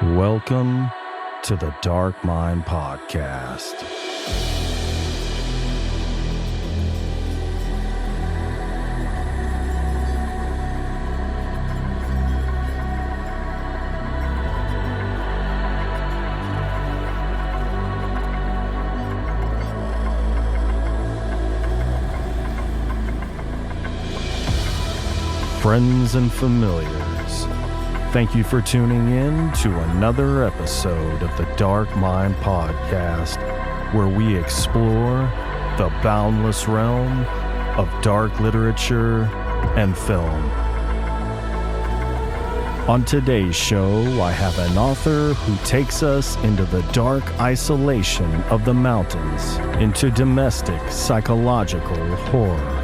Welcome to the Dark Mind Podcast. Friends and familiars, thank you for tuning in to another episode of the Dark Mind Podcast, where we explore the boundless realm of dark literature and film. On today's show, I have an author who takes us into the dark isolation of the mountains, into domestic psychological horror.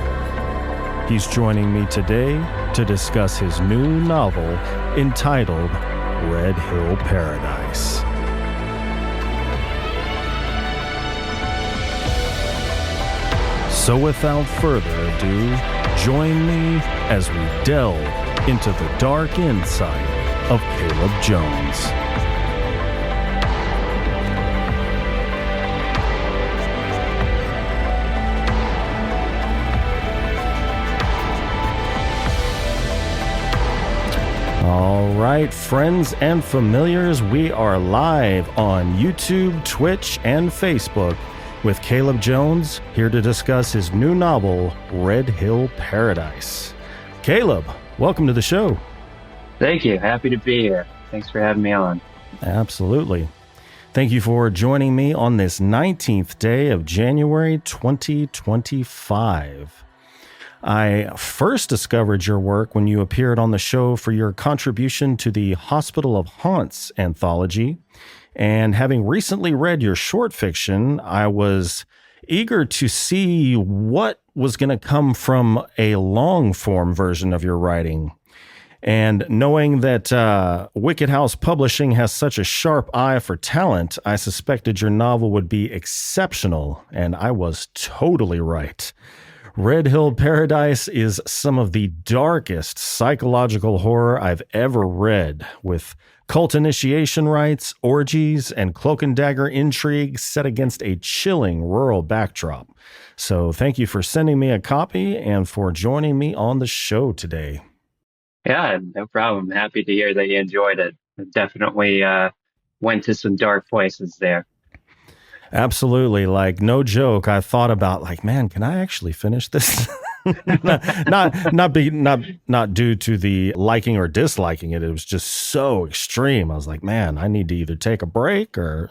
He's joining me today to discuss his new novel entitled Red Hill Paradise. So without further ado, join me as we delve into the dark insight of Caleb Jones. All right, friends and familiars, we are live on YouTube, Twitch, and Facebook with Caleb Jones, here to discuss his new novel, Red Hill Paradise. Caleb, welcome to the show. Thank you. Happy to be here. Thanks for having me on. Absolutely. Thank you for joining me on this 19th day of January 2025. I first discovered your work when you appeared on the show for your contribution to the Hospital of Haunts anthology. And having recently read your short fiction, I was eager to see what was going to come from a long-form version of your writing. And knowing that Wicked House Publishing has such a sharp eye for talent, I suspected your novel would be exceptional, and I was totally right. Red Hill Paradise is some of the darkest psychological horror I've ever read, with cult initiation rites, orgies, and cloak and dagger intrigue set against a chilling rural backdrop. So thank you for sending me a copy and for joining me on the show today. Yeah, no problem. Happy to hear that you enjoyed it. It definitely went to some dark places there. Absolutely. Like, no joke. I thought about, like, man, can I actually finish this? not due to the liking or disliking it. It was just so extreme. I was like, man, I need to either take a break or.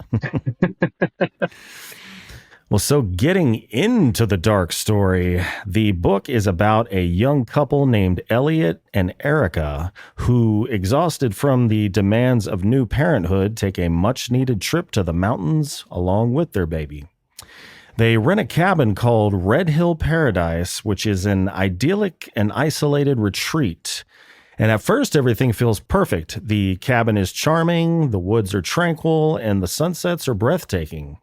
Well, so getting into the dark story, the book is about a young couple named Elliot and Erica who, exhausted from the demands of new parenthood, take a much-needed trip to the mountains along with their baby. They rent a cabin called Red Hill Paradise, which is an idyllic and isolated retreat. And at first, everything feels perfect. The cabin is charming, the woods are tranquil, and the sunsets are breathtaking.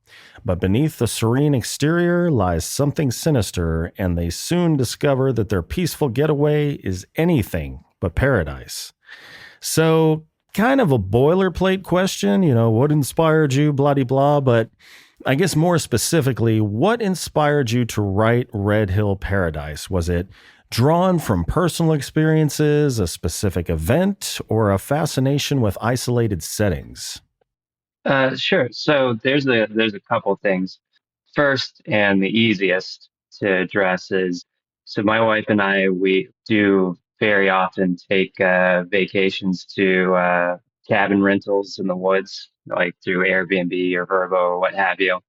But beneath the serene exterior lies something sinister, and they soon discover that their peaceful getaway is anything but paradise. So, kind of a boilerplate question, what inspired you, blah-de-blah, but I guess more specifically, what inspired you to write Red Hill Paradise? Was it drawn from personal experiences, a specific event, or a fascination with isolated settings? Sure. So there's a couple things. First, and the easiest to address is, so my wife and I, we do very often take vacations to cabin rentals in the woods, like through Airbnb or Vrbo or what have you.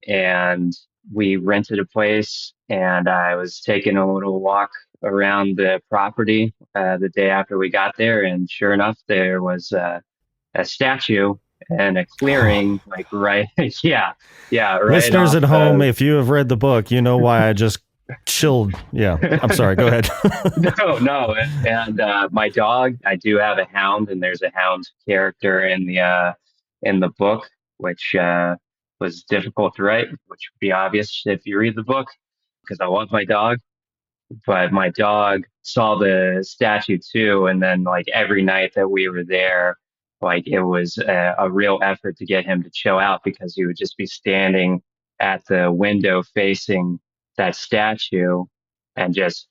And we rented a place, and I was taking a little walk around the property the day after we got there, and sure enough, there was a statue and a clearing, like right, yeah, right. Listeners at home, if you have read the book, you know why I just chilled. Yeah, I'm sorry. Go ahead. No, and my dog. I do have a hound, and there's a hound character in the book, which was difficult to write, which would be obvious if you read the book, because I love my dog. But my dog saw the statue too, and then like every night that we were there, Like it was a real effort to get him to chill out because he would just be standing at the window facing that statue and just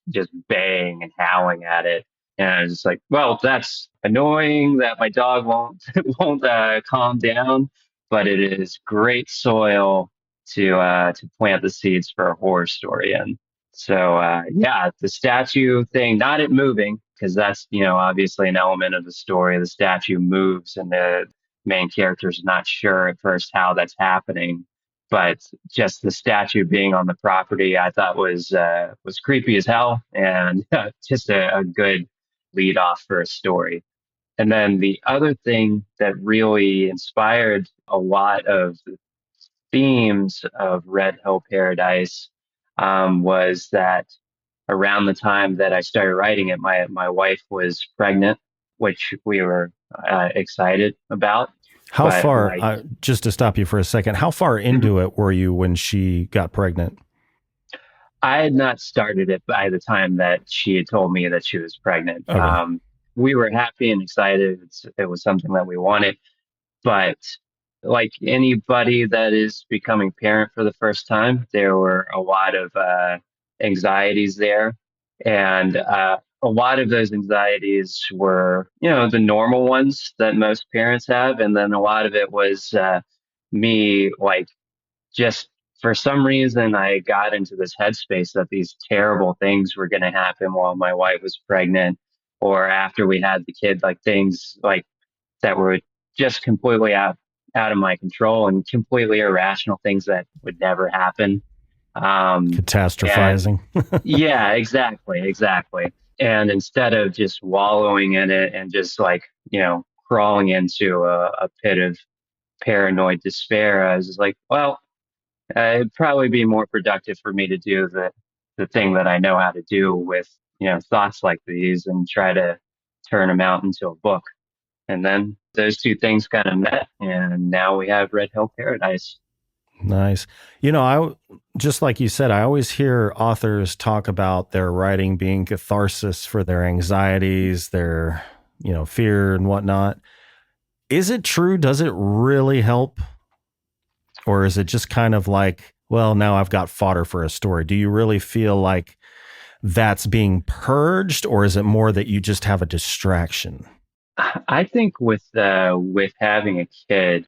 baying and howling at it. And I was just like, well, that's annoying that my dog won't won't calm down, but it is great soil to plant the seeds for a horror story in. So yeah, the statue thing, not it moving, because that's, obviously an element of the story. The statue moves and the main character's not sure at first how that's happening. But just the statue being on the property, I thought was creepy as hell, and just a good lead off for a story. And then the other thing that really inspired a lot of the themes of Red Hill Paradise was that around the time that I started writing it, my wife was pregnant, which we were excited about. How But far, like, just to stop you for a second, how far into it were you when she got pregnant? I had not started it by the time that she had told me that she was pregnant. Okay. We were happy and excited. It was something that we wanted. But like anybody that is becoming parent for the first time, there were a lot of anxieties there. And a lot of those anxieties were, the normal ones that most parents have. And then a lot of it was me, like, just for some reason, I got into this headspace that these terrible things were going to happen while my wife was pregnant or after we had the kid, like things like that were just completely out of my control and completely irrational things that would never happen. And Catastrophizing. yeah, exactly. And instead of just wallowing in it and just like, crawling into a pit of paranoid despair, I was just like, well, it'd probably be more productive for me to do the thing that I know how to do with, thoughts like these and try to turn them out into a book. And then those two things kind of met, and now we have Red Hill Paradise. Nice. I just like you said, I always hear authors talk about their writing being catharsis for their anxieties, their, fear and whatnot. Is it true? Does it really help? Or is it just kind of like, well, now I've got fodder for a story? Do you really feel like that's being purged, or is it more that you just have a distraction? I think with having a kid,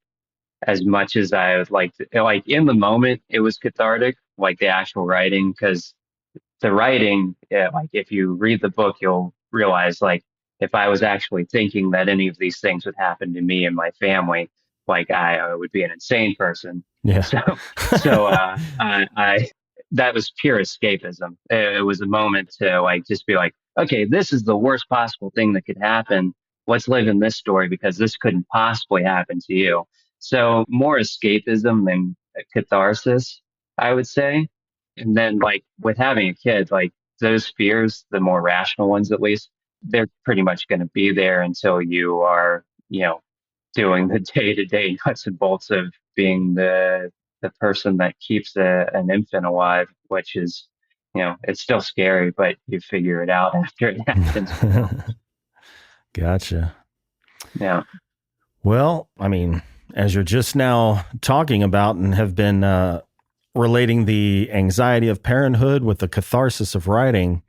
as much as I would like to, like in the moment, it was cathartic, like the actual writing, because the writing, yeah, like if you read the book, you'll realize like if I was actually thinking that any of these things would happen to me and my family, like I would be an insane person. Yeah. So, so that was pure escapism. It was a moment to like just be like, okay, this is the worst possible thing that could happen. Let's live in this story because this couldn't possibly happen to you. So more escapism than catharsis, I would say. And then like with having a kid, like those fears, the more rational ones at least, they're pretty much going to be there until you are, doing the day to day nuts and bolts of being the person that keeps an infant alive, which is, it's still scary, but you figure it out after it happens. Gotcha. Yeah. Well, I mean, as you're just now talking about and have been relating the anxiety of parenthood with the catharsis of writing,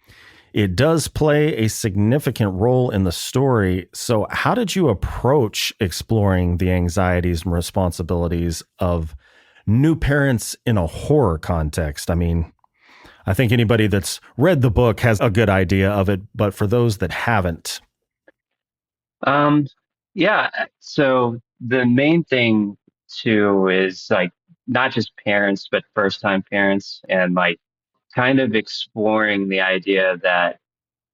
it does play a significant role in the story. So how did you approach exploring the anxieties and responsibilities of new parents in a horror context? I mean, I think anybody that's read the book has a good idea of it, but for those that haven't. Um, yeah. So the main thing too is like not just parents, but first time parents and like kind of exploring the idea that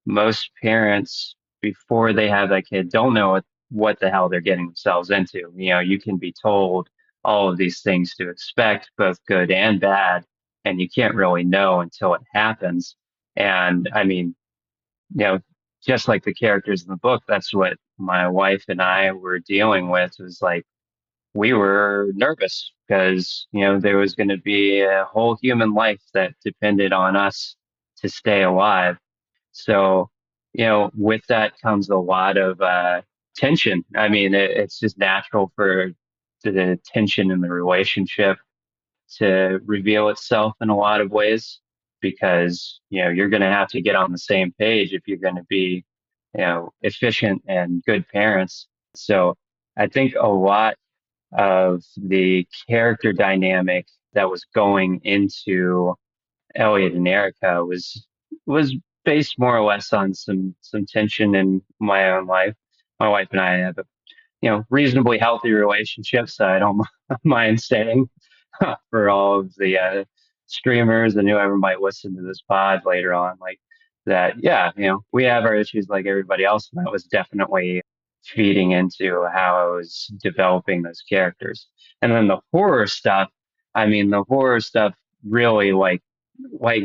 most parents before they have that kid don't know what the hell they're getting themselves into. You can be told all of these things to expect, both good and bad, and you can't really know until it happens. And I mean, you know, just like the characters in the book, that's what my wife and I were dealing with was like we were nervous because, there was going to be a whole human life that depended on us to stay alive. So, with that comes a lot of tension. I mean, it's just natural for the tension in the relationship to reveal itself in a lot of ways because, you're going to have to get on the same page if you're going to be, efficient and good parents. So I think a lot of the character dynamic that was going into Elliot and Erica was based more or less on some tension in my own life. My wife and I have a reasonably healthy relationship, so I don't mind saying for all of the streamers and whoever might listen to this pod later on, like that. Yeah, we have our issues like everybody else, and that was definitely feeding into how I was developing those characters. And then the horror stuff. I mean, the horror stuff really, like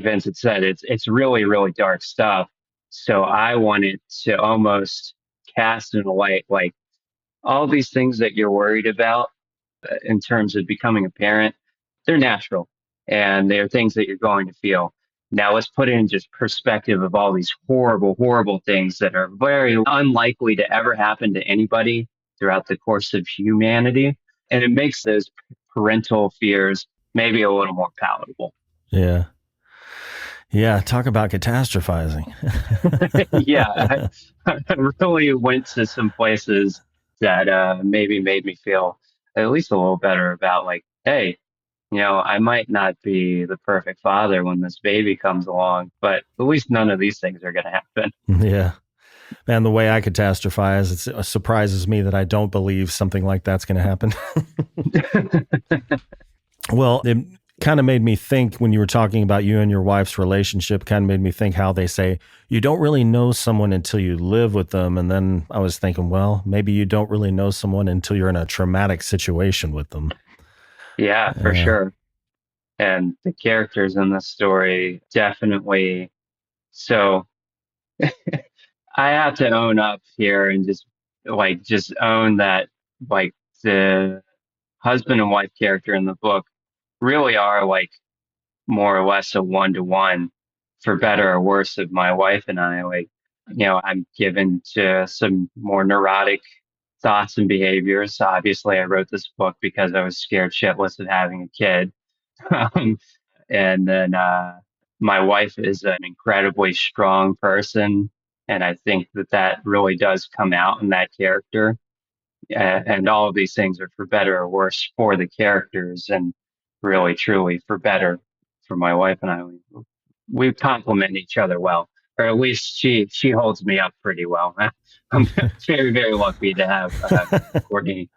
Vincent said, it's really really dark stuff. So I wanted to almost cast in a light like all these things that you're worried about in terms of becoming a parent, they're natural and they're things that you're going to feel. Now let's put it in just perspective of all these horrible, horrible things that are very unlikely to ever happen to anybody throughout the course of humanity. And it makes those parental fears maybe a little more palatable. Yeah. Yeah, talk about catastrophizing. Yeah, I really went to some places that maybe made me feel at least a little better about like, hey, I might not be the perfect father when this baby comes along, but at least none of these things are going to happen. Yeah. Man, the way I catastrophize, it surprises me that I don't believe something like that's going to happen. Well, it kind of made me think when you were talking about you and your wife's relationship, kind of made me think how they say you don't really know someone until you live with them. And then I was thinking, well, maybe you don't really know someone until you're in a traumatic situation with them. Yeah, for sure. And the characters in this story definitely. So I have to own up here and just own that like the husband and wife character in the book really are like more or less a one to one for better or worse of my wife and I. Like, I'm given to some more neurotic thoughts and behaviors. Obviously, I wrote this book because I was scared shitless of having a kid. Um, and then my wife is an incredibly strong person. And I think that really does come out in that character. And all of these things are for better or worse for the characters and really truly for better for my wife and I. We complement each other well, or at least she holds me up pretty well. I'm very, very lucky to have Courtney,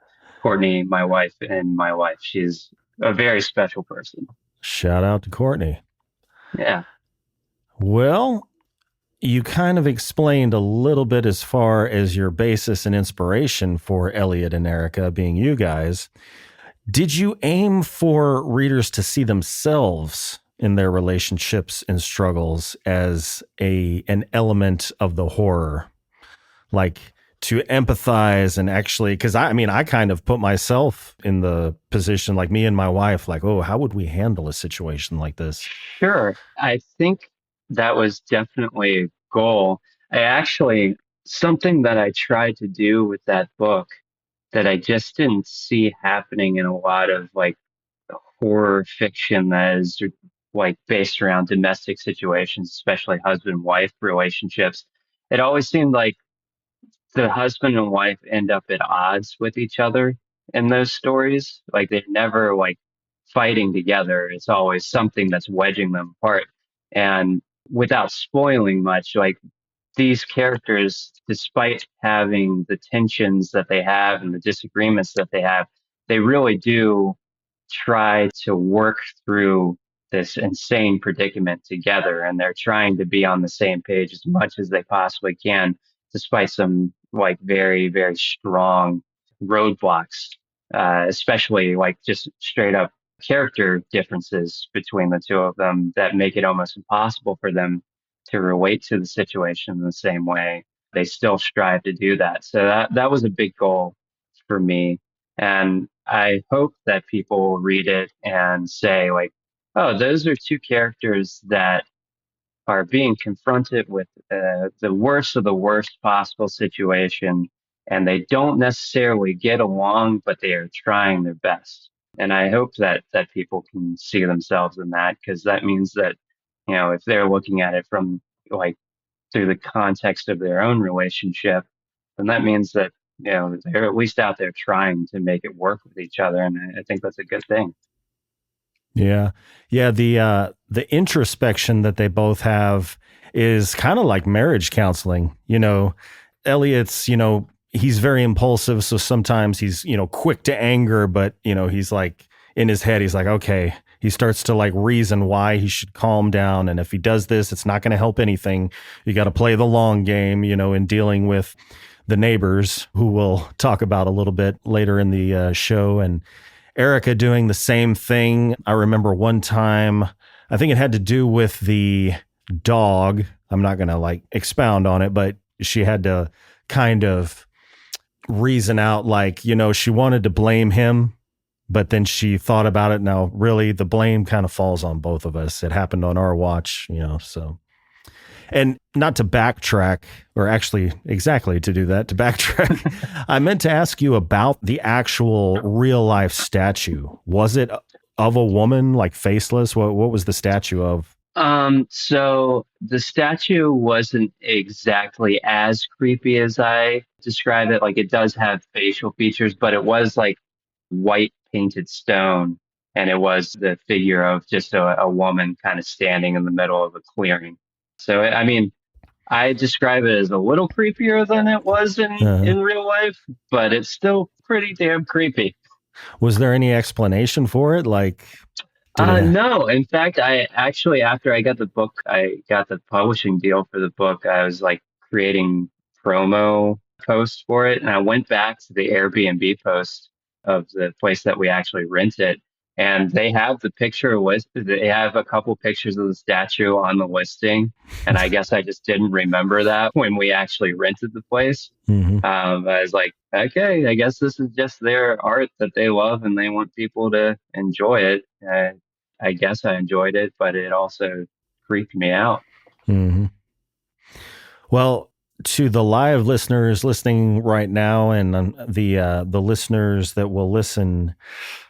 Courtney, my wife, and my wife. She's a very special person. Shout out to Courtney. Yeah. Well, you kind of explained a little bit as far as your basis and inspiration for Elliot and Erica being you guys. Did you aim for readers to see themselves in their relationships and struggles as an element of the horror? Like to empathize and actually, because I kind of put myself in the position like me and my wife, like, oh, how would we handle a situation like this? Sure. I think that was definitely a goal. Something that I tried to do with that book that I just didn't see happening in a lot of like horror fiction that is like based around domestic situations, especially husband wife relationships. It always seemed like the husband and wife end up at odds with each other in those stories. Like they're never like fighting together. It's always something that's wedging them apart. And without spoiling much, like these characters, despite having the tensions that they have and the disagreements that they have, they really do try to work through this insane predicament together. And they're trying to be on the same page as much as they possibly can, despite some like very, very strong roadblocks, especially like just straight up character differences between the two of them that make it almost impossible for them to relate to the situation in the same way. They still strive to do that. So that was a big goal for me. And I hope that people will read it and say like, oh, those are two characters that are being confronted with the worst of the worst possible situation and they don't necessarily get along, but they are trying their best. And I hope that people can see themselves in that, because that means that, if they're looking at it from like through the context of their own relationship, then that means that, they're at least out there trying to make it work with each other. And I think that's a good thing. Yeah. Yeah, the introspection that they both have is kind of like marriage counseling. Elliot's, he's very impulsive, so sometimes he's, quick to anger, but, he's like in his head, he's like, okay, he starts to like reason why he should calm down, and if he does this, it's not going to help anything. You got to play the long game, in dealing with the neighbors, who we'll talk about a little bit later in the show, and Erica doing the same thing. I remember one time, I think it had to do with the dog. I'm not going to like expound on it, but she had to kind of reason out, like, she wanted to blame him, but then she thought about it. Now, really, the blame kind of falls on both of us. It happened on our watch, so. And not to backtrack, or actually exactly to do that, to backtrack, I meant to ask you about the actual real life statue. Was it of a woman, like faceless? What was the statue of? So the statue wasn't exactly as creepy as I describe it. Like, it does have facial features, but it was like white painted stone. And it was the figure of just a woman kind of standing in the middle of a clearing. So, I mean, I describe it as a little creepier than it was in real life, but it's still pretty damn creepy. Was there any explanation for it? Like, did it? No. In fact, I actually, after I got the book, I got the publishing deal for the book. I was like creating promo posts for it. And I went back to the Airbnb post of the place that we actually rented. And they have the picture listed. They have a couple pictures of the statue on the listing. And I guess I just didn't remember that when we actually rented the place. Mm-hmm. I was like, okay, I guess this is just their art that they love and they want people to enjoy it. I guess I enjoyed it, but it also freaked me out. Mm-hmm. Well, to the live listeners listening right now, and the listeners that will listen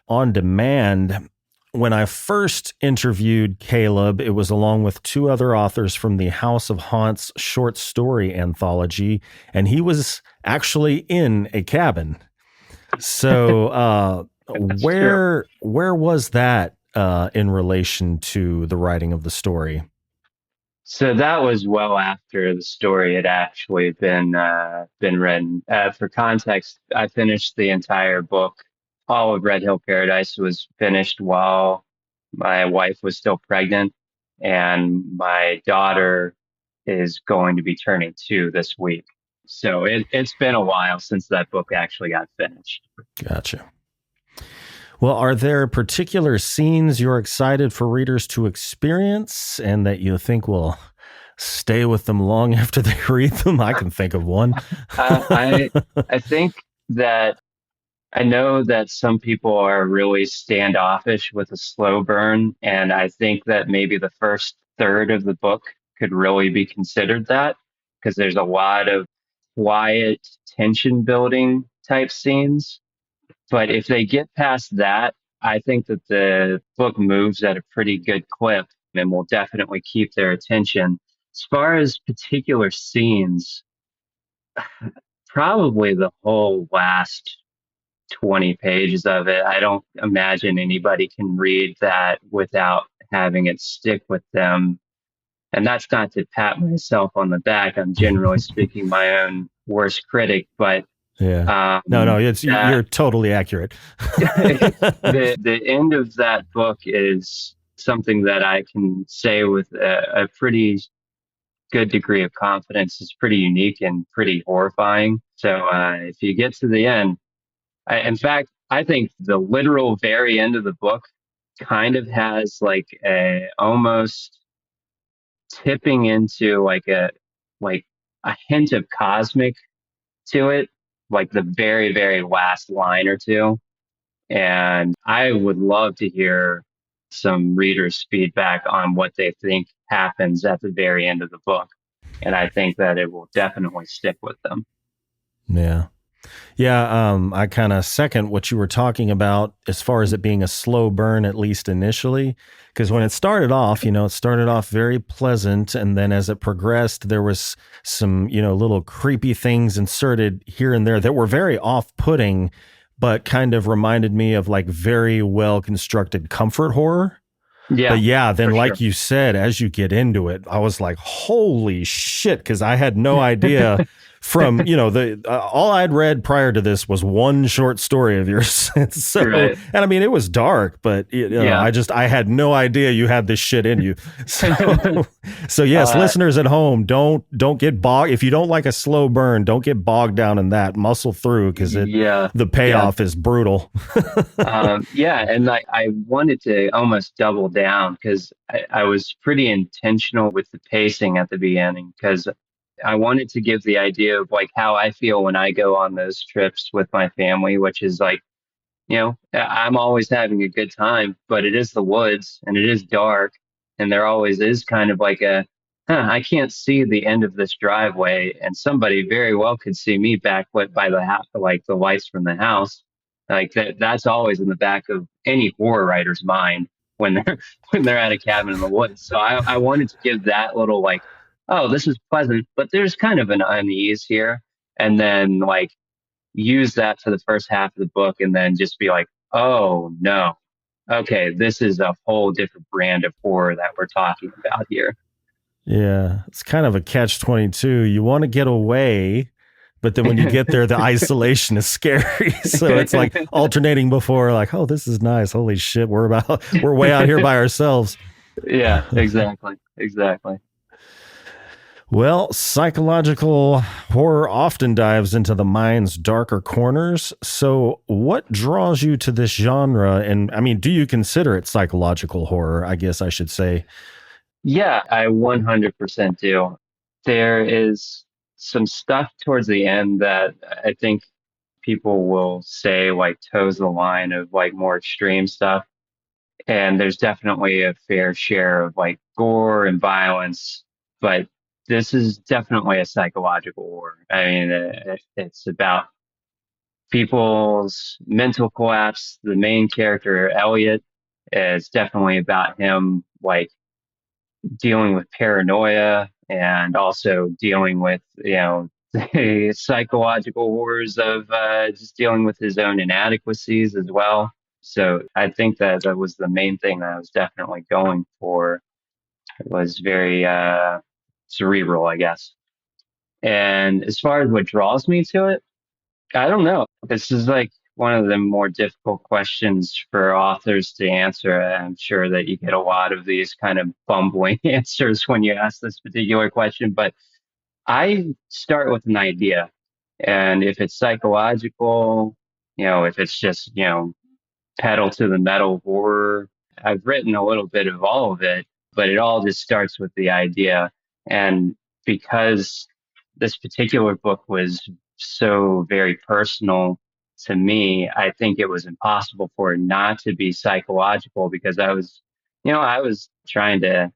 on demand, when I first interviewed Caleb, it was along with two other authors from the House of Haunts short story anthology, and he was actually in a cabin. So, where was that in relation to the writing of the story? So that was well after the story had actually been written. For context, I finished the entire book. All of Red Hill Paradise was finished while my wife was still pregnant, and my daughter is going to be turning 2 this week. So it's been a while since that book actually got finished. Gotcha. Well, are there particular scenes you're excited for readers to experience and that you think will stay with them long after they read them? I can think of one. I think that I know that some people are really standoffish with a slow burn, and I think that maybe the first third of the book could really be considered that, because there's a lot of quiet tension building type scenes. But if they get past that, I think that the book moves at a pretty good clip and will definitely keep their attention. As far as particular scenes, probably the whole last 20 pages of it. I don't imagine anybody can read that without having it stick with them. And that's not to pat myself on the back. I'm generally speaking my own worst critic, but yeah, no, you're totally accurate. The end of that book is something that I can say with a pretty good degree of confidence. Is pretty unique and pretty horrifying. So if you get to the end, in fact, I think the literal very end of the book kind of has like a almost tipping into like a hint of cosmic to it, like the very, very last line or two. And I would love to hear some readers' feedback on what they think happens at the very end of the book. And I think that it will definitely stick with them. Yeah. Yeah, I kind of second what you were talking about as far as it being a slow burn, at least initially. Because when it started off, it started off very pleasant. And then as it progressed, there was some, little creepy things inserted here and there that were very off putting, but kind of reminded me of like very well constructed comfort horror. But Yeah, yeah, then for like sure. you said, as you get into it, I was like, holy shit, because I had no idea from, the all I'd read prior to this was one short story of yours. So, Right. and I mean, it was dark, but Yeah. I had no idea you had this shit in you. So, so yes, uh, listeners at home, don't get bogged. If you don't like a slow burn, don't get bogged down in that. Muscle through because yeah. the Yeah. payoff is brutal. Yeah, and I wanted to almost double down because I was pretty intentional with the pacing at the beginning because I wanted to give the idea of like how I feel when I go on those trips with my family, which is like, I'm always having a good time, but it is the woods and it is dark, and there always is kind of like I can't see the end of this driveway, and somebody very well could see me backlit by the house, like the lights from the house. Like that's always in the back of any horror writer's mind when they're when they're at a cabin in the woods. So I wanted to give that little like, oh, this is pleasant, but there's kind of an unease here. And then like use that for the first half of the book and then just be like, oh no, okay, this is a whole different brand of horror that we're talking about here. Yeah, it's kind of a catch 22. You want to get away, but then when you get there, the isolation is scary. So it's like alternating before, like, oh, this is nice. Holy shit, we're way out here by ourselves. Yeah, exactly. Exactly. Well, psychological horror often dives into the mind's darker corners. So, what draws you to this genre? And I mean, do you consider it psychological horror? I guess I should say. Yeah, I 100% do. There is some stuff towards the end that I think people will say like toes the line of like more extreme stuff. And there's definitely a fair share of like gore and violence, but this is definitely a psychological war. I mean, it's about people's mental collapse. The main character, Elliot, is definitely about him like dealing with paranoia and also dealing with, the psychological horrors of just dealing with his own inadequacies as well. So I think that that was the main thing that I was definitely going for. It was very cerebral, I guess. And as far as what draws me to it, I don't know. This is like one of the more difficult questions for authors to answer. I'm sure that you get a lot of these kind of bumbling answers when you ask this particular question, but I start with an idea. And if it's psychological, if it's just, pedal to the metal horror. I've written a little bit of all of it, but it all just starts with the idea. And because this particular book was so very personal to me, I think it was impossible for it not to be psychological because I was trying to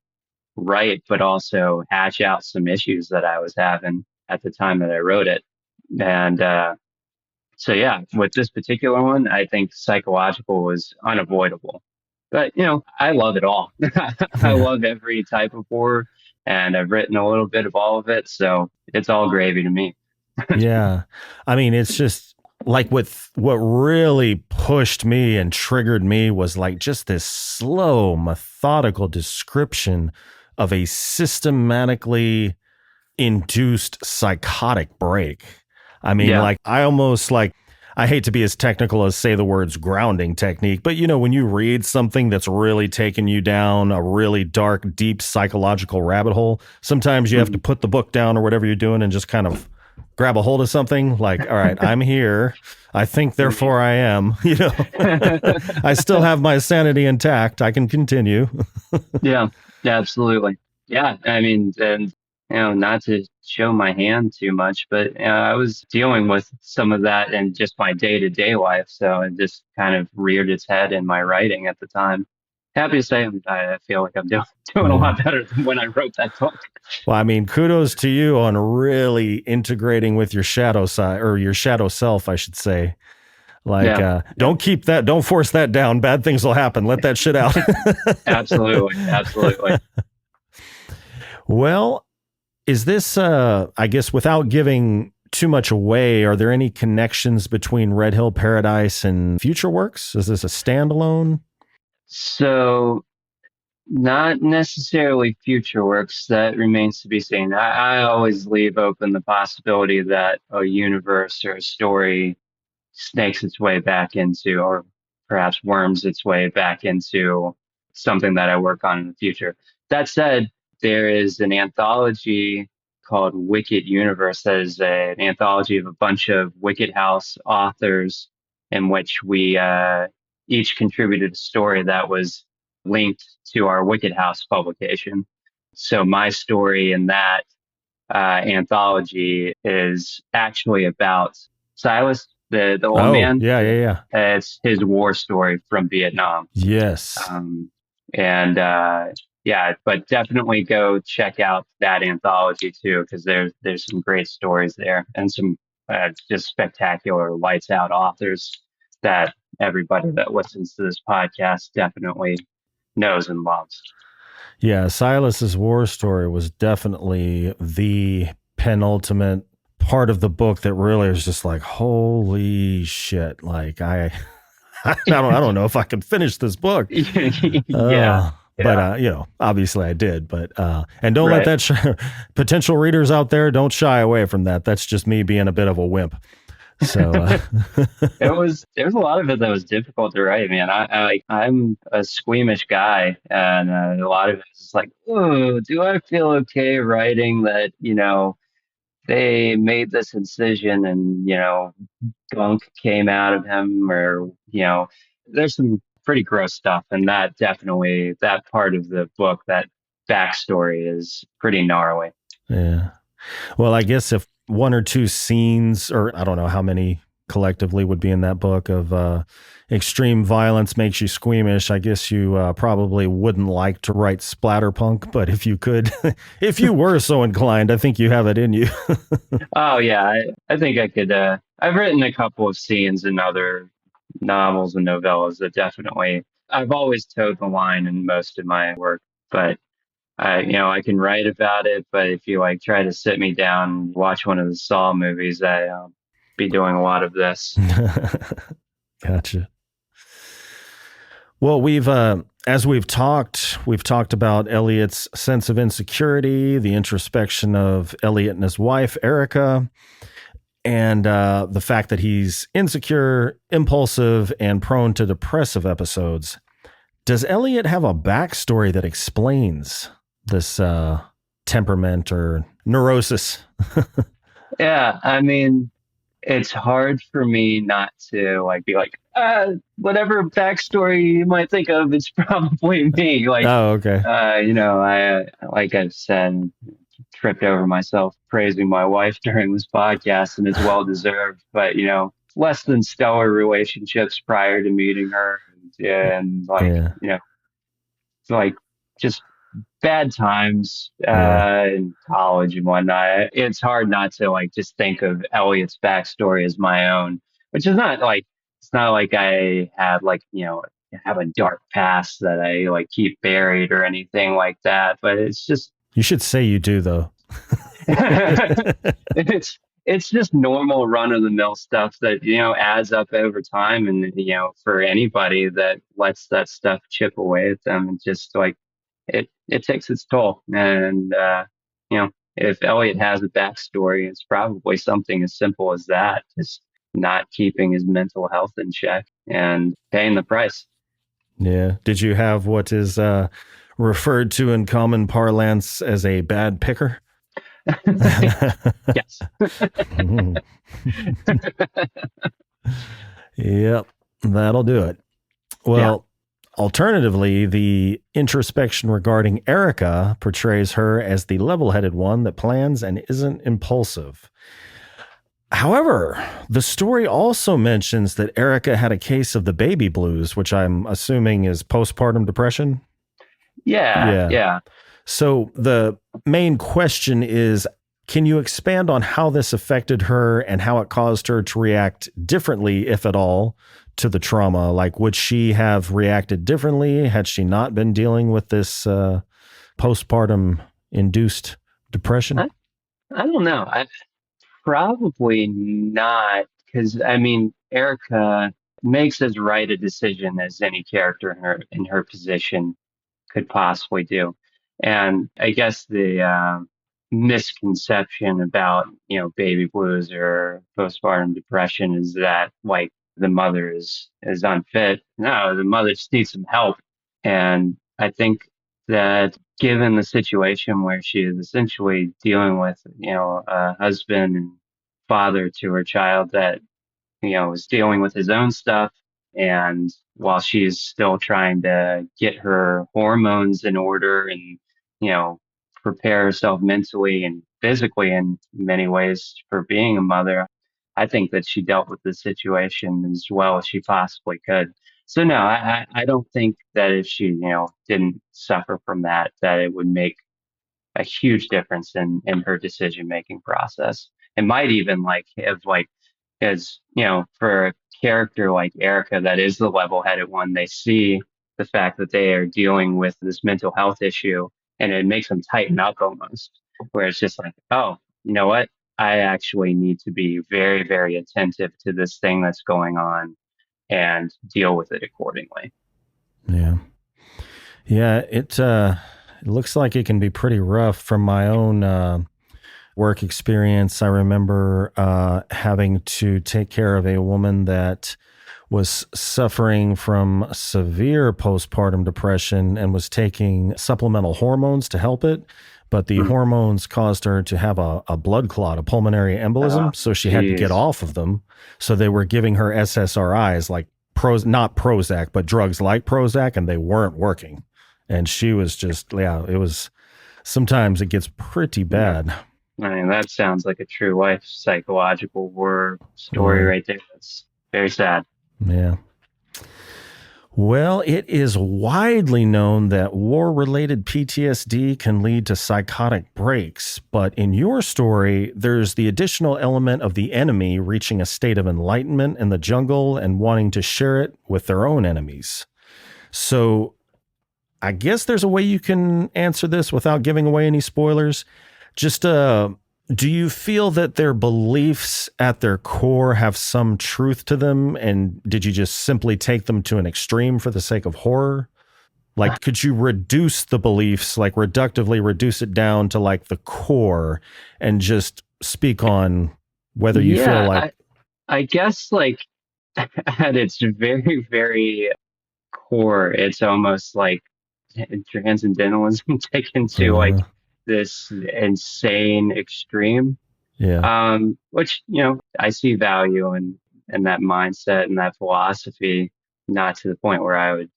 write, but also hash out some issues that I was having at the time that I wrote it. And, so yeah, with this particular one, I think psychological was unavoidable. But I love it all. I Yeah. love every type of horror, and I've written a little bit of all of it, so it's all gravy to me. Yeah. I mean, it's just like what really pushed me and triggered me was like just this slow, methodical description of a systematically induced psychotic break. I mean, Yeah, like I almost like I hate to be as technical as say the words grounding technique, but when you read something that's really taken you down a really dark, deep psychological rabbit hole, sometimes you have to mhm. put the book down or whatever you're doing and just kind of grab a hold of something like, all right, I'm here. I think, therefore I am, I still have my sanity intact. I can continue. Yeah, yeah, absolutely. Yeah, I mean, and not to show my hand too much, but I was dealing with some of that in just my day-to-day life, so it just kind of reared its head in my writing at the time. happy to say I feel like I'm doing a Yeah. lot better than when I wrote that book. Well, I mean, kudos to you on really integrating with your shadow side, or your shadow self, I should say. Like, Yeah, yeah, don't force that down. Bad things will happen. Let that shit out. absolutely, absolutely. Well, is this, I guess, without giving too much away, are there any connections between Red Hill Paradise and future works? Is this a standalone? So not necessarily future works. That remains to be seen. I always leave open the possibility that a universe or a story snakes its way back into, or perhaps worms its way back into something that I work on in the future. That said, there is an anthology called Wicked Universe that is an anthology of a bunch of Wicked House authors in which we each contributed a story that was linked to our Wicked House publication. So my story in that anthology is actually about Silas, the old Oh, man. yeah, yeah, yeah. It's his war story from Vietnam. Yes. Um, and yeah, but definitely go check out that anthology too, because there's some great stories there and some just spectacular lights out authors that everybody that listens to this podcast definitely knows and loves. Yeah, Silas's war story was definitely the penultimate part of the book that really was just like, holy shit. Like I don't know if I can finish this book. Yeah. But Yeah. obviously I did. But and don't let Right. that potential readers out there, don't shy away from that. That's just me being a bit of a wimp. So There was a lot of it that was difficult to write, man. I'm a squeamish guy, and a lot of it is like, oh, do I feel okay writing that? They made this incision, and gunk came out of him, or there's some pretty gross stuff, and that part of the book, that backstory, is pretty gnarly. yeah. Well, I guess if one or two scenes, or I don't know how many collectively would be in that book of extreme violence makes you squeamish, I guess you probably wouldn't like to write splatterpunk. But if you could, if you were so inclined, I think you have it in you. Oh yeah, I think I could. I've written a couple of scenes in other novels and novellas that definitely. I've always towed the line in most of my work, but I can write about it. But if you like try to sit me down and watch one of the Saw movies, I'll be doing a lot of this. Gotcha. Well, as we've talked about Elliot's sense of insecurity, the introspection of Elliot and his wife, Erica, and the fact that he's insecure, impulsive, and prone to depressive episodes. Does Elliot have a backstory that explains this temperament or neurosis? Yeah, I mean, it's hard for me not to like be like, whatever backstory you might think of, it's probably me. Like, Oh, okay. I like I've said, tripped over myself praising my wife during this podcast, and it's well deserved. But less than stellar relationships prior to meeting her, and like Yeah. it's like just bad times Yeah. in college and whatnot. It's hard not to like just think of Elliot's backstory as my own, which is not like it's not like I have like have a dark past that I like keep buried or anything like that. But it's just You should say you do, though. it's just normal run of the mill stuff that adds up over time, and for anybody that lets that stuff chip away at them, and just like it takes its toll. And if Elliot has a backstory, it's probably something as simple as that, just not keeping his mental health in check and paying the price. Yeah. Did you have what is referred to in common parlance as a bad picker? Yes. Yep, that'll do it. Well, alternatively, the introspection regarding Erica portrays her as the level-headed one that plans and isn't impulsive. However, the story also mentions that Erica had a case of the baby blues, which I'm assuming is postpartum depression. Yeah, Yeah. yeah. So the main question is, can you expand on how this affected her and how it caused her to react differently, if at all, to the trauma? Like, would she have reacted differently had she not been dealing with this postpartum induced depression? I, I don't know. Probably not, because I mean, Erica makes as right a decision as any character in her position could possibly do. And I guess the misconception about, baby blues or postpartum depression is that like the mother is unfit. No, the mother just needs some help. And I think that given the situation where she is essentially dealing with, a husband and father to her child that is dealing with his own stuff. And while she's still trying to get her hormones in order and, you know, prepare herself mentally and physically in many ways for being a mother, I think that she dealt with the situation as well as she possibly could. So no, I don't think that if she, didn't suffer from that, that it would make a huge difference in her decision making process. It might even like have like as for a character like Erica, that is the level headed one, they see the fact that they are dealing with this mental health issue and it makes them tighten up almost, where it's just like, oh, you know what? I actually need to be very, very attentive to this thing that's going on and deal with it accordingly. Yeah. Yeah, it looks like it can be pretty rough from my own work experience. I remember having to take care of a woman that was suffering from severe postpartum depression and was taking supplemental hormones to help it. But the Mm. hormones caused her to have a blood clot, a pulmonary Oh, embolism. So she had to get geez. off of them. So they were giving her SSRIs, like not Prozac, but drugs like Prozac, and they weren't working. And she was just, yeah, it was, sometimes it gets pretty Yeah. bad. I mean, that sounds like a true life psychological horror story Yeah. right there. That's very sad. Yeah. Well, it is widely known that war related PTSD can lead to psychotic breaks. But in your story, there's the additional element of the enemy reaching a state of enlightenment in the jungle and wanting to share it with their own enemies. So I guess there's a way you can answer this without giving away any spoilers. Just do you feel that their beliefs at their core have some truth to them? And did you just simply take them to an extreme for the sake of horror? Like, could you reduce the beliefs, like reductively reduce it down to like the core and just speak on whether you feel Yeah, like, I guess like at its very, very core, it's almost like transcendentalism taken to like uh, this insane extreme. yeah, Which, I see value in that mindset and that philosophy, not to the point where I would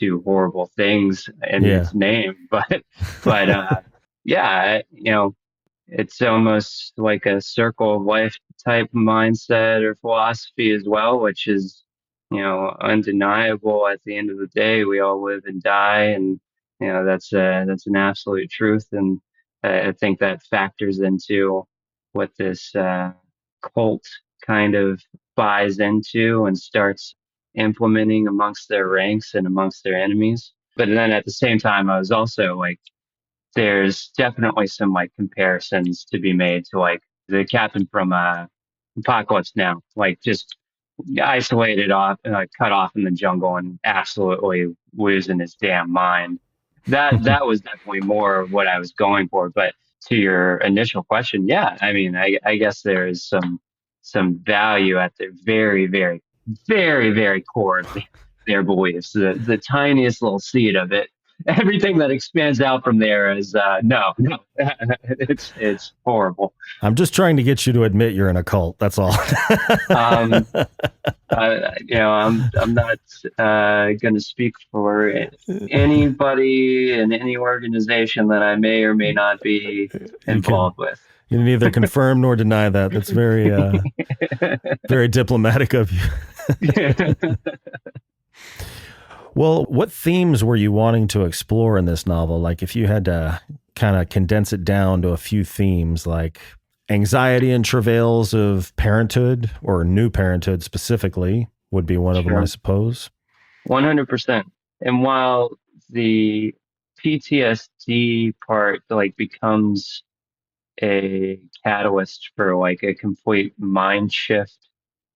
do horrible things in yeah, its name, but yeah, it's almost like a circle of life type mindset or philosophy as well, which is, undeniable. At the end of the day, we all live and die, and that's an absolute truth. And I think that factors into what this cult kind of buys into and starts implementing amongst their ranks and amongst their enemies. But then at the same time, I was also like, there's definitely some like comparisons to be made to like the captain from Apocalypse Now, like just isolated off, cut off in the jungle and absolutely losing his damn mind. That was definitely more of what I was going for. But to your initial question, yeah, I mean, I guess there is some value at the very, very, very, very core of their beliefs, the tiniest little seed of it. Everything that expands out from there is no, it's horrible. I'm just trying to get you to admit you're in a cult. That's all. Um, I'm not going to speak for anybody in any organization that I may or may not be You can involved with. You neither confirm nor deny that. That's very, very diplomatic of you. Well, what themes were you wanting to explore in this novel? Like, if you had to kind of condense it down to a few themes, like anxiety and travails of parenthood, or new parenthood specifically, would be one of them, I Sure. suppose. 100%. And while the PTSD part like becomes a catalyst for like a complete mind shift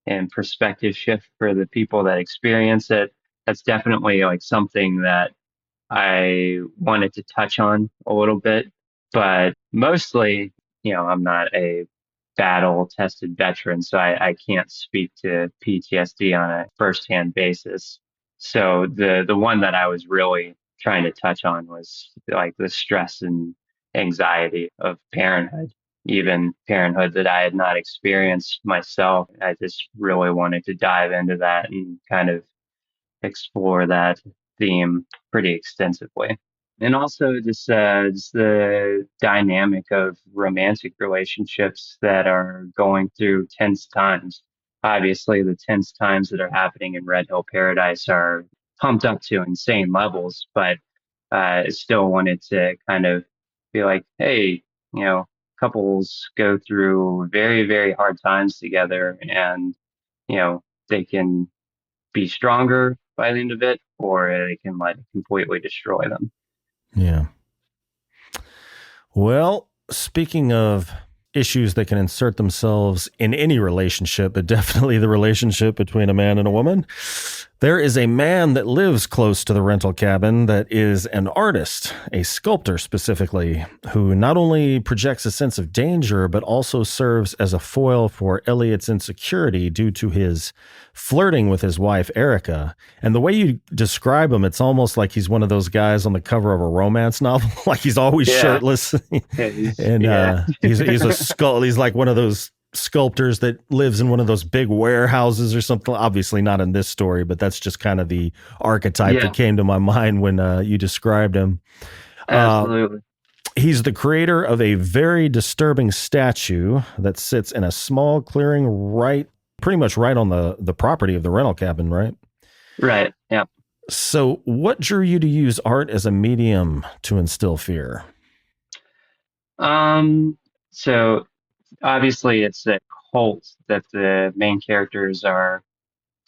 and perspective shift for the people that experience it, that's definitely like something that I wanted to touch on a little bit, but mostly, I'm not a battle tested veteran, so I can't speak to PTSD on a firsthand basis. So the one that I was really trying to touch on was like the stress and anxiety of parenthood, even parenthood that I had not experienced myself. I just really wanted to dive into that and kind of explore that theme pretty extensively. And also just the dynamic of romantic relationships that are going through tense times. Obviously, the tense times that are happening in Red Hill Paradise are pumped up to insane levels, but I still wanted to kind of be like, hey, couples go through very, very hard times together, and they can be stronger by the end of it, or they can like completely destroy them. Yeah. Well, speaking of issues that can insert themselves in any relationship, but definitely the relationship between a man and a woman, there is a man that lives close to the rental cabin that is an artist, a sculptor specifically, who not only projects a sense of danger, but also serves as a foil for Elliot's insecurity due to his flirting with his wife, Erica. And the way you describe him, it's almost like he's one of those guys on the cover of a romance novel, like he's always Yeah. shirtless. And Yeah. he's a skull. He's like one of those sculptors that lives in one of those big warehouses or something. Obviously not in this story, but that's just kind of the archetype that Yeah. came to my mind when you described him. Absolutely. He's the creator of a very disturbing statue that sits in a small clearing pretty much right on the property of the rental cabin, right? Right. Yeah. So what drew you to use art as a medium to instill fear? So obviously it's a cult that the main characters are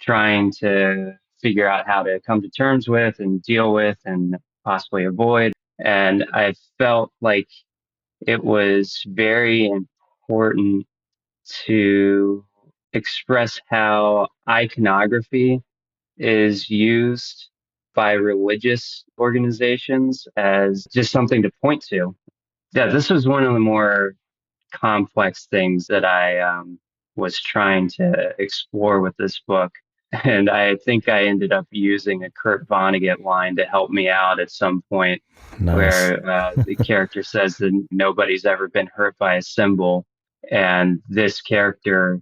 trying to figure out how to come to terms with and deal with and possibly avoid. And I felt like it was very important to express how iconography is used by religious organizations as just something to point to. Yeah, this was one of the more complex things that I was trying to explore with this book. And I think I ended up using a Kurt Vonnegut line to help me out at some point, Nice. where the character says that nobody's ever been hurt by a symbol. And this character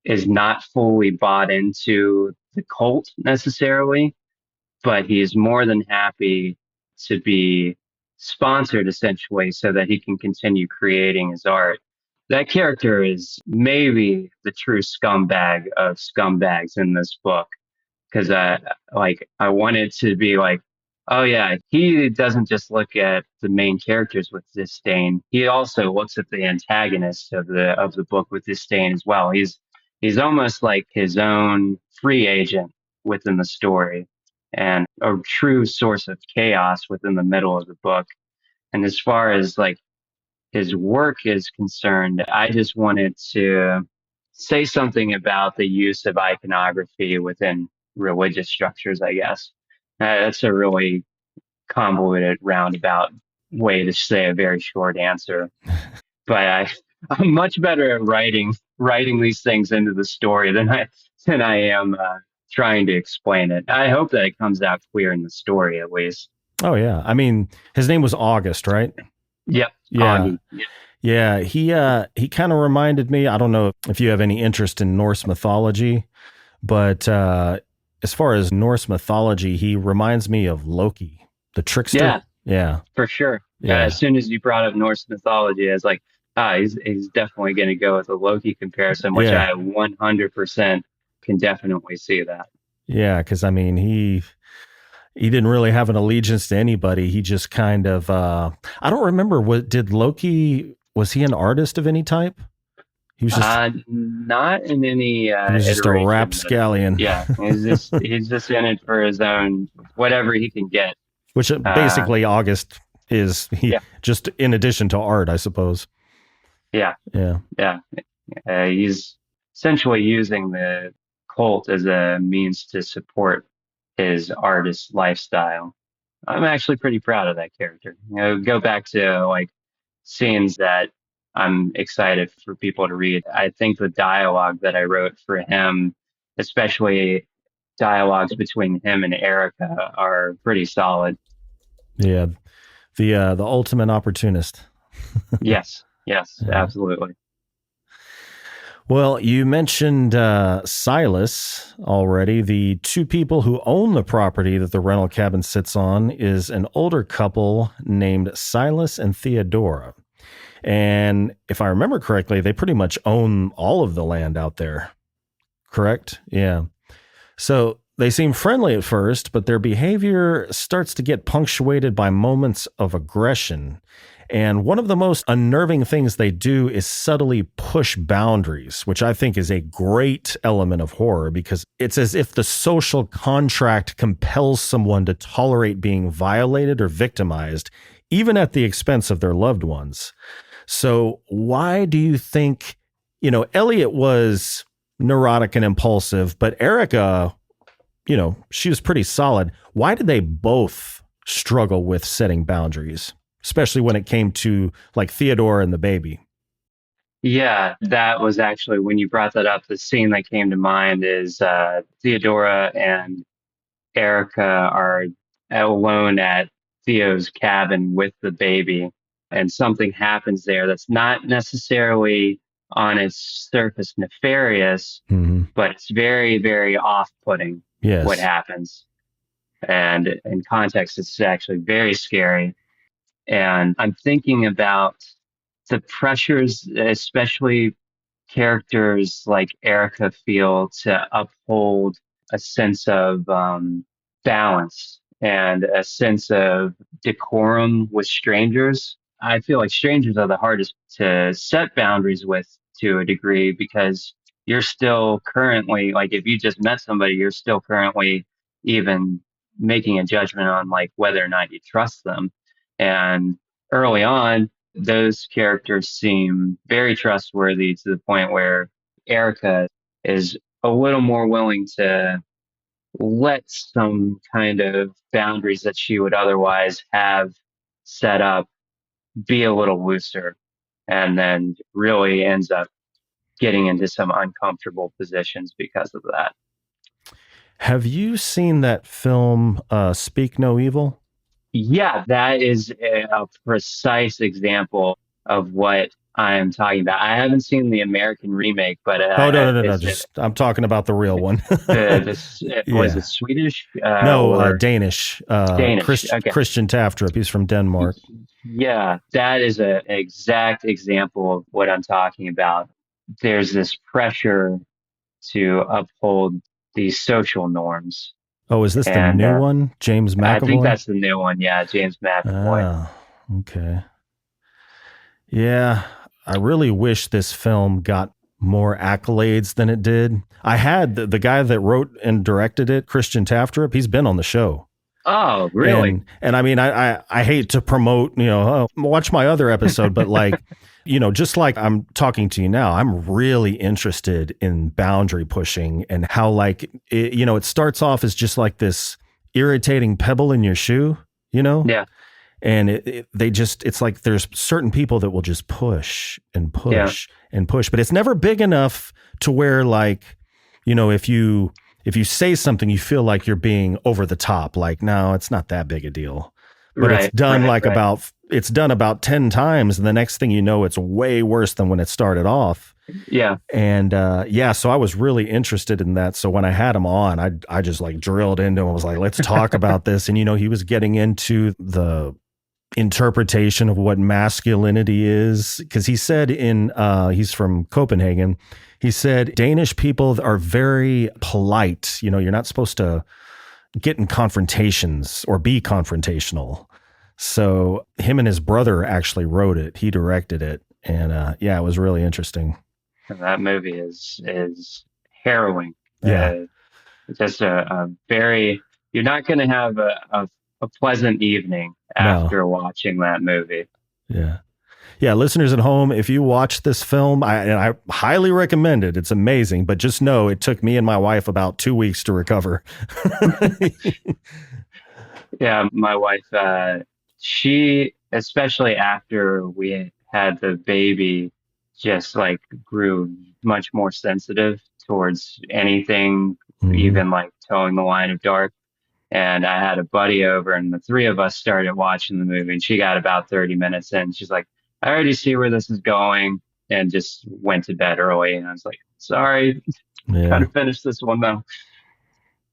is not fully bought into the cult necessarily, but he is more than happy to be sponsored essentially so that he can continue creating his art. That character is maybe the true scumbag of scumbags in this book, because I wanted to be like, oh yeah, he doesn't just look at the main characters with disdain. He also looks at the antagonist of the book with disdain as well. He's almost like his own free agent within the story and a true source of chaos within the middle of the book. And as far as like his work is concerned, I just wanted to say something about the use of iconography within religious structures, I guess. That's a really convoluted, roundabout way to say a very short answer. But I'm much better at writing these things into the story than I am trying to explain it. I hope that it comes out clear in the story, at least. Oh yeah. I mean, his name was August, right? Yep, Yeah. Augie. Yeah, he kind of reminded me. I don't know if you have any interest in Norse mythology, but as far as Norse mythology, he reminds me of Loki, the trickster. Yeah, Yeah, for sure. yeah, As soon as you brought up Norse mythology, I was like, He's definitely going to go with a Loki comparison, which Yeah. I 100% can definitely see that. Yeah, because I mean, he didn't really have an allegiance to anybody. He just kind of I don't remember what did Loki was he an artist of any type? He was just Not in any he was just a iteration. That, rapscallion, yeah, he's just in it for his own whatever he can get. which Uh, basically August is he yeah, just in addition to art, I suppose. yeah, Yeah. yeah. He's essentially using the cult as a means to support his artist lifestyle. I'm actually pretty proud of that character. Go back to like scenes that I'm excited for people to read. I think the dialogue that I wrote for him, especially dialogues between him and Erica, are pretty solid. Yeah. The ultimate opportunist. Yes, yes, Yeah. absolutely. Well, you mentioned Silas already. The two people who own the property that the rental cabin sits on is an older couple named Silas and Theodora. And if I remember correctly, they pretty much own all of the land out there. Correct? Yeah. So they seem friendly at first, but their behavior starts to get punctuated by moments of aggression. And one of the most unnerving things they do is subtly push boundaries, which I think is a great element of horror because it's as if the social contract compels someone to tolerate being violated or victimized, even at the expense of their loved ones. So, why do you think, Elliot was neurotic and impulsive, but Erica, she was pretty solid. Why did they both struggle with setting boundaries, especially when it came to like Theodore and the baby? Yeah, that was actually when you brought that up. The scene that came to mind is Theodora and Erica are alone at Theo's cabin with the baby, and something happens there that's not necessarily on its surface nefarious, Mm-hmm. but it's very, very off-putting what Yes. happens. And in context, it's actually very scary. And I'm thinking about the pressures, especially characters like Erica feel to uphold a sense of balance and a sense of decorum with strangers. I feel like strangers are the hardest to set boundaries with to a degree because you're still currently, like, if you just met somebody, you're still currently even making a judgment on like whether or not you trust them. And early on, those characters seem very trustworthy to the point where Erica is a little more willing to let some kind of boundaries that she would otherwise have set up be a little looser and then really ends up getting into some uncomfortable positions because of that. Have you seen that film, Speak No Evil? Yeah, that is a precise example of what I'm talking about. I haven't seen the American remake, but Oh, no, no, no, no. is it Just, I'm talking about the real one. was it Yeah. Swedish No, or Danish. Danish? Okay, Christian Taftrup. He's from Denmark. yeah, that is an exact example of what I'm talking about. There's this pressure to uphold these social norms, Oh, is this the and new one? James I think McAvoy? that's the new one. Yeah, James McAvoy. Ah, okay. Yeah, I really wish this film got more accolades than it did. I had the guy that wrote and directed it, Christian Taftrup. He's been on the show. Oh, really? And I mean, I hate to promote, oh, watch my other episode, but like, just like I'm talking to you now, I'm really interested in boundary pushing and how like, it starts off as just like this irritating pebble in your shoe, Yeah, and it's like there's certain people that will just push and yeah, push and push, but it's never big enough to where like, if you say something, you feel like you're being over the top. Like, no, it's not that big a deal. But it's right, done right, like right. it's done about 10 times. And the next thing you know, it's way worse than when it started off. Yeah, And yeah, so I was really interested in that. So when I had him on, I just like drilled into him. I was like, let's talk about this. And, he was getting into the interpretation of what masculinity is. Because he said he's from Copenhagen. He said Danish people are very polite. You know, you're not supposed to get in confrontations or be confrontational. So him and his brother actually wrote it. He directed it. And yeah, it was really interesting. And that movie is harrowing. Yeah. Just a very, you're not going to have a pleasant evening No. after watching that movie. Yeah. Yeah, listeners at home, if you watch this film, I highly recommend it. It's amazing, but just know it took me and my wife about 2 weeks to recover. Yeah, my wife, she, especially after we had the baby, just like grew much more sensitive towards anything, Mhm. even like towing the line of dark. And I had a buddy over, and the three of us started watching the movie. And she got about 30 minutes in. She's like, I already see where this is going, and just went to bed early. And I was like, sorry, Yeah. gotta finish this one though.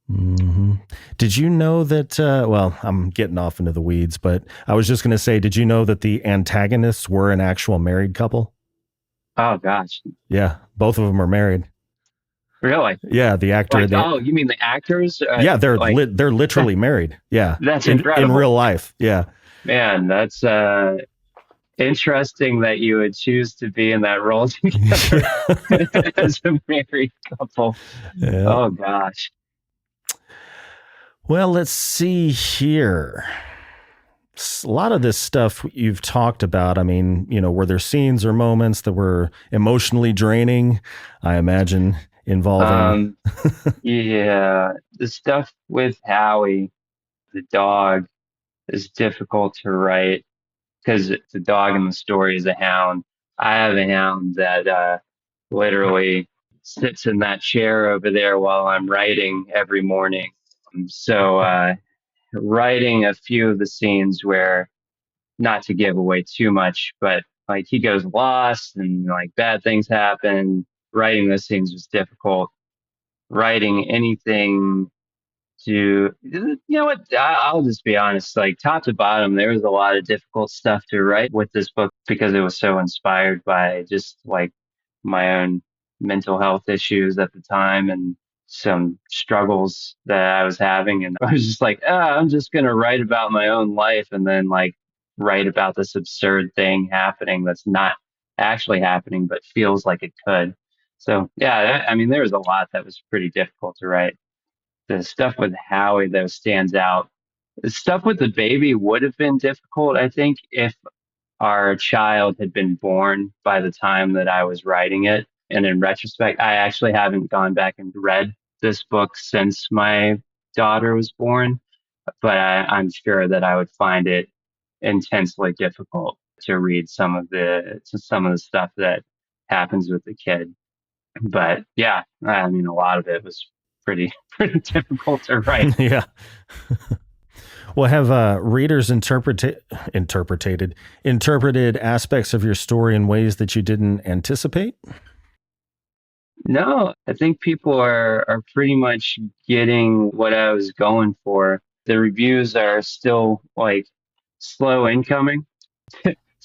Hmm. Did you know that? Well, I'm getting off into the weeds, but I was just going to say, did you know that the antagonists were an actual married couple? Oh gosh, Yeah, both of them are married. really? Yeah, the actor. Like, oh, you mean the actors? Yeah, Like, they're literally married. Yeah, that's in incredible. real life. Yeah, Man, that's interesting that you would choose to be in that role together as a married couple. yeah. Oh gosh. Well, let's see here. A lot of this stuff you've talked about. I mean, you know, were there scenes or moments that were emotionally draining? I imagine involving. Um, yeah, the stuff with Howie, the dog, is difficult to write because the dog in the story is a hound. I have a hound that literally sits in that chair over there while I'm writing every morning. So writing a few of the scenes where, not to give away too much, but like he goes lost and like bad things happen. Writing those scenes was difficult. Writing anything to, you know what, I'll just be honest, like top to bottom, there was a lot of difficult stuff to write with this book because it was so inspired by just like my own mental health issues at the time and some struggles that I was having. And I was just like, I'm just going to write about my own life and then like write about this absurd thing happening that's not actually happening, but feels like it could. So yeah, I mean, there was a lot that was pretty difficult to write. The stuff with Howie though stands out. The stuff with the baby would have been difficult, I think, if our child had been born by the time that I was writing it. And in retrospect, I actually haven't gone back and read this book since my daughter was born, but I'm sure that I would find it intensely difficult to read some of the stuff that happens with the kid. But yeah, I mean, a lot of it was pretty pretty difficult to write. Yeah. Well, have readers interpreted aspects of your story in ways that you didn't anticipate? No, I think people are pretty much getting what I was going for. The reviews are still like slow incoming.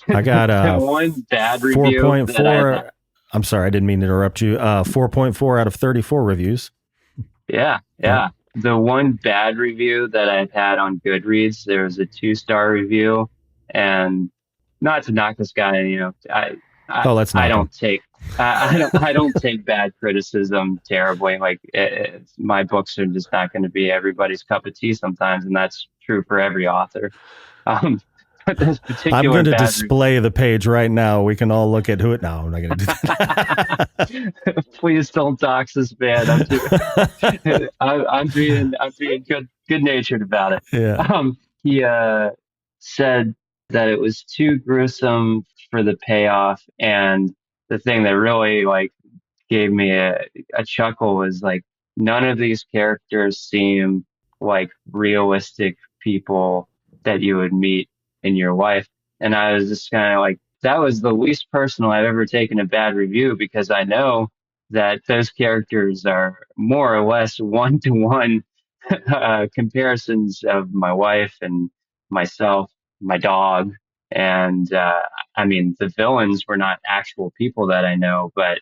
I got The a one bad review that I've had, 4.4. I'm sorry, I didn't mean to interrupt you. 4.4 out of 34 reviews. yeah, Yep. yeah. The one bad review that I've had on Goodreads, there was a 2-star review, and not to knock this guy, you know, Oh, let's I knock him. don't take I don't take bad criticism terribly. Like my books are just not going to be everybody's cup of tea sometimes, and that's true for every author. Um, but this I'm particular going to bad display the page right now. We can all look at who it. No, I'm not going to do that. please don't dox this man. I'm being good natured about it. Yeah. He said that it was too gruesome for the payoff, and the thing that really like gave me a chuckle was like none of these characters seem like realistic people that you would meet in your life. And I was just kind of like, that was the least personal I've ever taken a bad review because I know that those characters are more or less one to one comparisons of my wife and myself. my dog. And I mean, the villains were not actual people that I know, but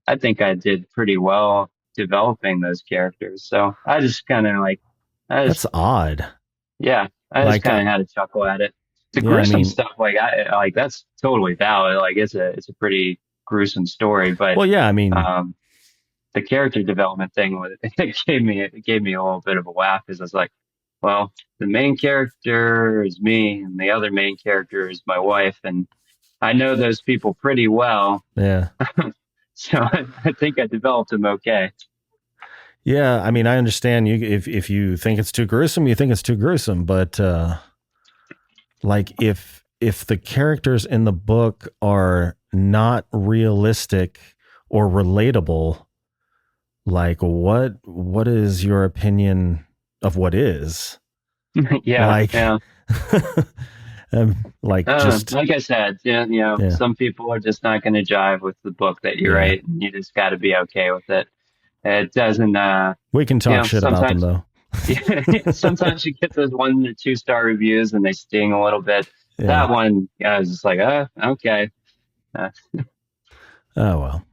I think I did pretty well developing those characters. So I just kind of like, I That's just, odd. yeah, I just Like, kind of had a chuckle at it. The yeah, I gruesome mean, stuff, like I like that's totally valid. Like it's a pretty gruesome story, but well, yeah, I mean, um, the character development thing it gave me a little bit of a laugh because I was like, well, the main character is me, and the other main character is my wife, and I know those people pretty well, yeah. so I think I developed them okay. Yeah, I mean, I understand you if you think it's too gruesome, you think it's too gruesome, but like if the characters in the book are not realistic or relatable, like what is your opinion of what is? Yeah, Like yeah. like just Like I said, yeah, yeah. some people are just not going to jive with the book that you Yeah. write, and you just got to be okay with it. It doesn't, We can talk shit about them sometimes, though. yeah, sometimes you get those 1 or 2 star reviews and they sting a little bit. Yeah. That one, I was just like, okay. Uh, Oh well.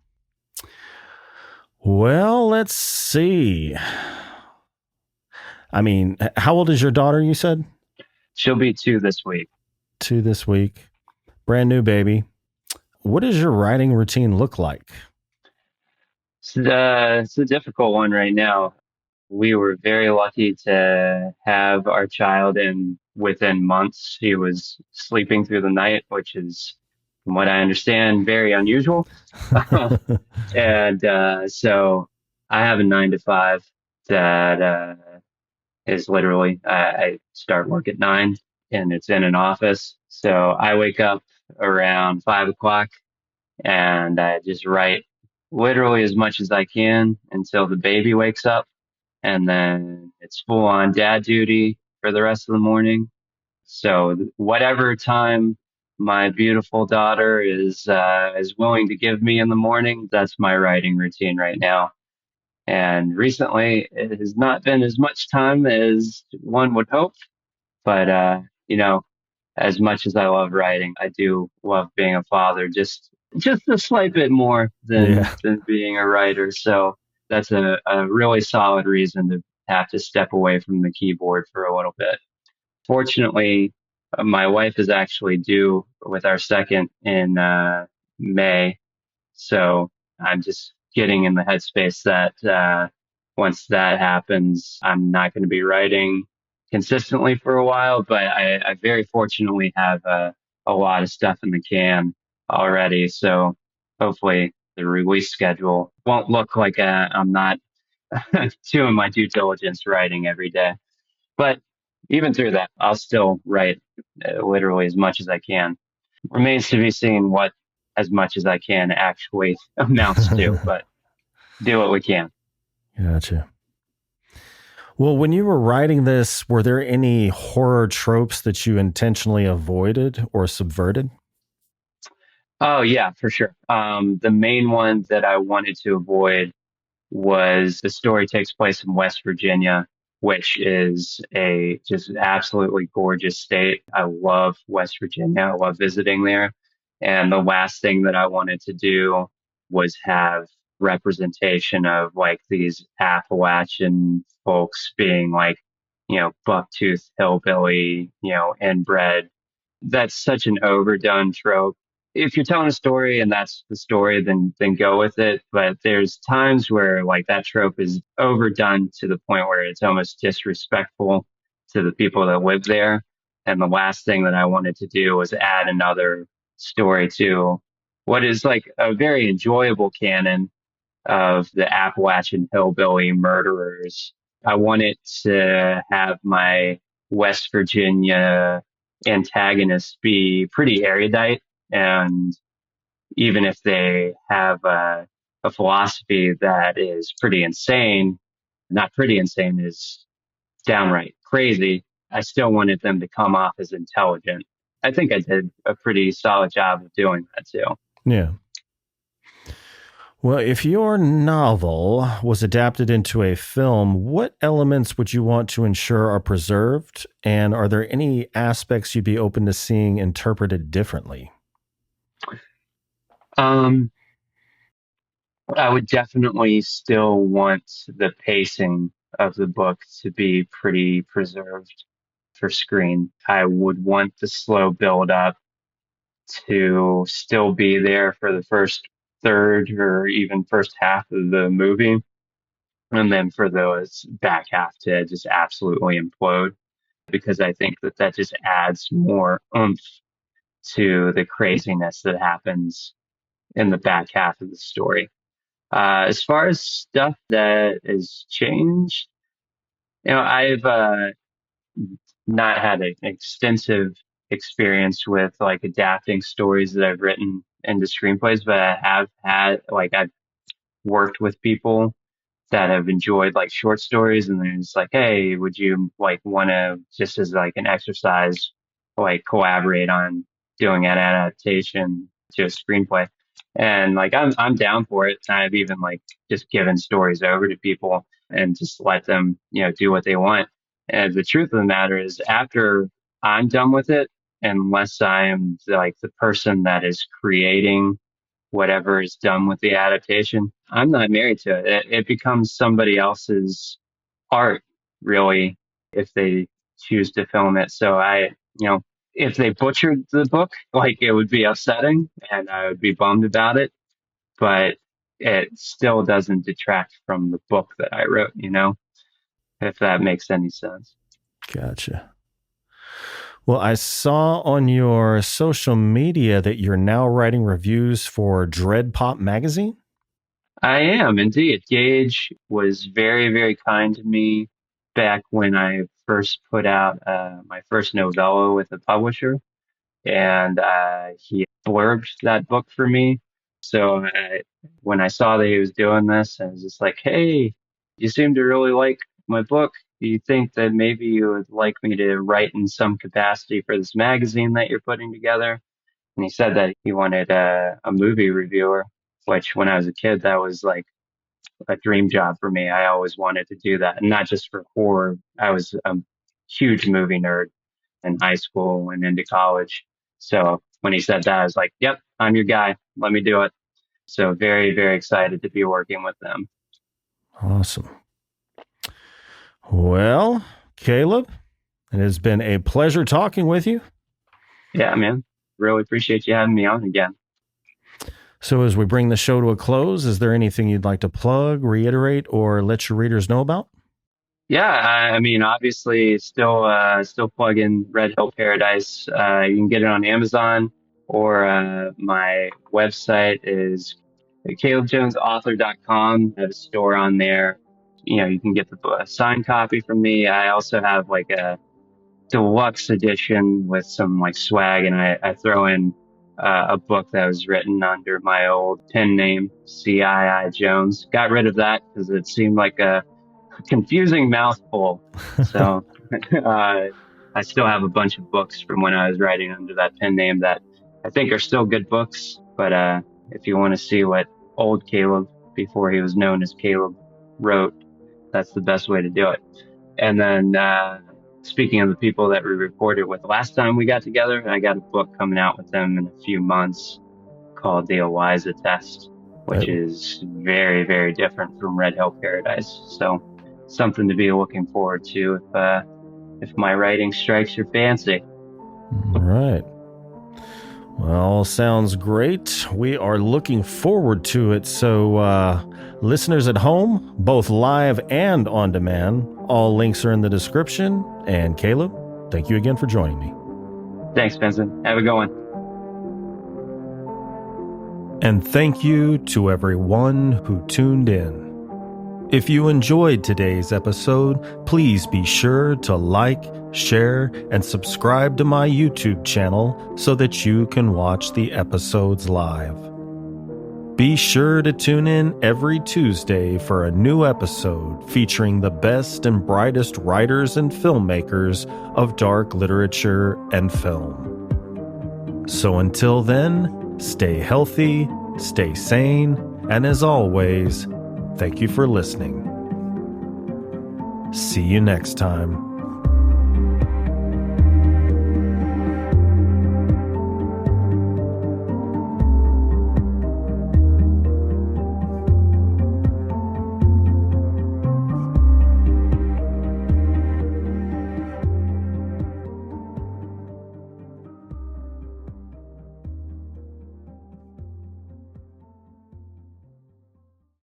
Well, let's see. I mean, how old is your daughter, you said? she'll be 2 this week. 2 this week. Brand new baby. What does your writing routine look like? It's a difficult one right now. We were very lucky to have our child, and within months, he was sleeping through the night, which is, from what I understand, very unusual. And so I have a 9 to 5 that is literally, I start work at 9 and it's in an office. So I wake up around 5 o'clock and I just write literally as much as I can until the baby wakes up. And then it's full on dad duty for the rest of the morning. So whatever time my beautiful daughter is willing to give me in the morning, that's my writing routine right now. And recently, it has not been as much time as one would hope, but you know, as much as I love writing, I do love being a father just a slight bit more than Yeah. being a writer. So that's a really solid reason to have to step away from the keyboard for a little bit. Fortunately, my wife is actually due with our second in May, so I'm just getting in the headspace that once that happens, I'm not going to be writing consistently for a while. But I very fortunately have a lot of stuff in the can already, so hopefully the release schedule won't look like I'm not doing my due diligence writing every day. But even through that, I'll still write literally as much as I can. Remains to be seen what as much as I can actually amounts to, but do what we can. Gotcha. Well, when you were writing this, were there any horror tropes that you intentionally avoided or subverted? Oh yeah, for sure. The main one that I wanted to avoid was the story takes place in West Virginia, which is a just absolutely gorgeous state. I love West Virginia. I love visiting there. And the last thing that I wanted to do was have representation of like these Appalachian folks being like, bucktooth hillbilly, inbred. That's such an overdone trope. If you're telling a story and that's the story, then go with it. But there's times where like that trope is overdone to the point where it's almost disrespectful to the people that live there. And the last thing that I wanted to do was add another story to what is like a very enjoyable canon of the Appalachian hillbilly murderers. I wanted to have my West Virginia antagonists be pretty erudite, and even if they have a philosophy that is pretty insane, not pretty insane, is downright crazy, I still wanted them to come off as intelligent. I think I did a pretty solid job of doing that too. Yeah. Well, if your novel was adapted into a film, what elements would you want to ensure are preserved? And are there any aspects you'd be open to seeing interpreted differently? Um, I would definitely still want the pacing of the book to be pretty preserved for screen. I would want the slow build up to still be there for the first third or even first half of the movie. And then for those back half to just absolutely implode, because I think that that just adds more oomph to the craziness that happens in the back half of the story. As far as stuff that has changed, I've not had an extensive experience with like adapting stories that I've written into screenplays, but I have had like I've worked with people that have enjoyed like short stories, and then it's like, hey, would you like want to just as like an exercise, like collaborate on doing an adaptation to a screenplay? And like I'm down for it. I've even like just given stories over to people and just let them, do what they want. And the truth of the matter is, after I'm done with it, unless I am like the person that is creating whatever is done with the adaptation, I'm not married to it. It becomes somebody else's art, really, if they choose to film it. So if they butchered the book, like it would be upsetting and I would be bummed about it, but it still doesn't detract from the book that I wrote, if that makes any sense. Gotcha. Well, I saw on your social media that you're now writing reviews for Dread Pop magazine. I am indeed. Gage was very, very kind to me back when I first put out my first novella with a publisher, and he blurbed that book for me. So when I saw that he was doing this, I was just like, "Hey, you seem to really like my book. Do you think that maybe you would like me to write in some capacity for this magazine that you're putting together?" And he said that he wanted a movie reviewer, which when I was a kid, that was like a dream job for me. I always wanted to do that, and not just for horror. I was a huge movie nerd in high school and into college. So when he said that, I was like, "Yep, I'm your guy. Let me do it." So very, very excited to be working with them. Awesome. Well, Caleb, it has been a pleasure talking with you. Yeah, man. Really appreciate you having me on again. So, as we bring the show to a close, is there anything you'd like to plug, reiterate, or let your readers know about? Yeah, I mean, obviously, still plugging Red Hill Paradise. You can get it on Amazon, or my website is calebjonesauthor.com. I have a store on there. You can get the signed copy from me. I also have like a deluxe edition with some like swag, and I throw in a book that was written under my old pen name, CII Jones. Got rid of that because it seemed like a confusing mouthful. So I still have a bunch of books from when I was writing under that pen name that I think are still good books. But if you want to see what old Caleb, before he was known as Caleb, wrote, that's the best way to do it. And then speaking of the people that we recorded with last time we got together, I got a book coming out with them in a few months called The Eliza Test, which is very, very different from Red Hill Paradise. So something to be looking forward to if my writing strikes your fancy. All right. Well, sounds great. We are looking forward to it. So, listeners at home, both live and on demand, all links are in the description. And Caleb, thank you again for joining me. Thanks, Vincent. Have a good one. And thank you to everyone who tuned in. If you enjoyed today's episode, please be sure to like, share, and subscribe to my YouTube channel so that you can watch the episodes live. Be sure to tune in every Tuesday for a new episode featuring the best and brightest writers and filmmakers of dark literature and film. So until then, stay healthy, stay sane, And as always, thank you for listening. See you next time.